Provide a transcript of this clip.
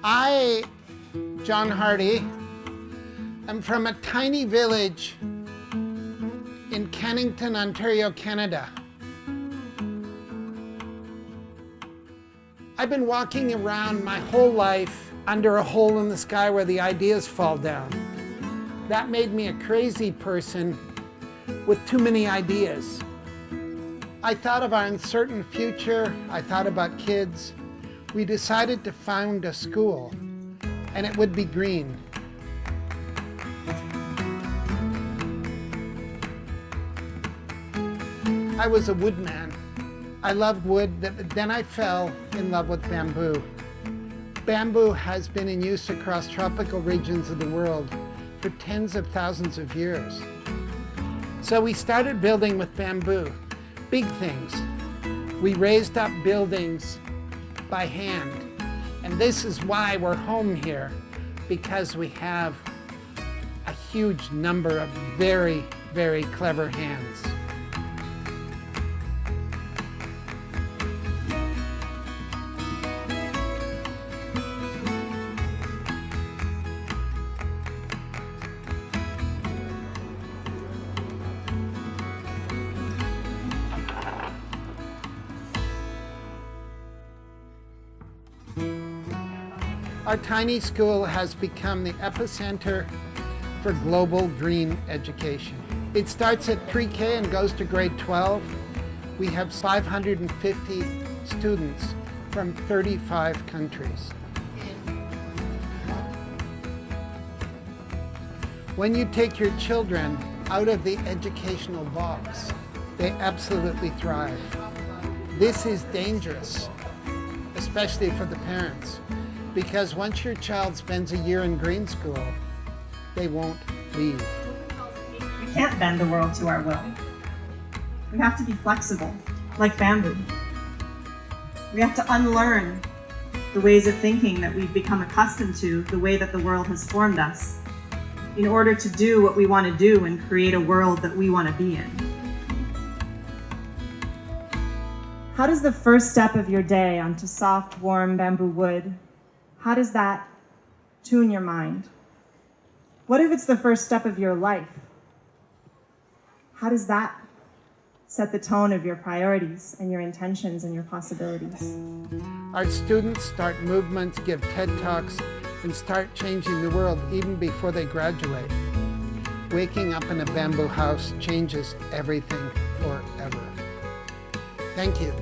I, John Hardy, am from a tiny village in Kennington, Ontario, Canada. I've been walking around my whole life under a hole in the sky where the ideas fall down. That made me a crazy person with too many ideas. I thought of our uncertain future. I thought about kids. We decided to found a school, and it would be green. I was a woodman. I loved wood, then I fell in love with bamboo. Bamboo has been in use across tropical regions of the world for tens of thousands of years. So we started building with bamboo, big things. We raised up buildings by hand. And this is why we're home here, because we have a huge number of very, very clever hands. Our tiny school has become the epicenter for global green education. It starts at pre-K and goes to grade 12. We have 550 students from 35 countries. When you take your children out of the educational box, they absolutely thrive. This is dangerous, especially for the parents. Because once your child spends a year in green school, they won't leave. We can't bend the world to our will. We have to be flexible, like bamboo. We have to unlearn the ways of thinking that we've become accustomed to, the way that the world has formed us, in order to do what we want to do and create a world that we want to be in. How does the first step of your day onto soft, warm bamboo wood, how does that tune your mind? What if it's the first step of your life? How does that set the tone of your priorities and your intentions and your possibilities? Our students start movements, give TED Talks, and start changing the world even before they graduate. Waking up in a bamboo house changes everything forever. Thank you.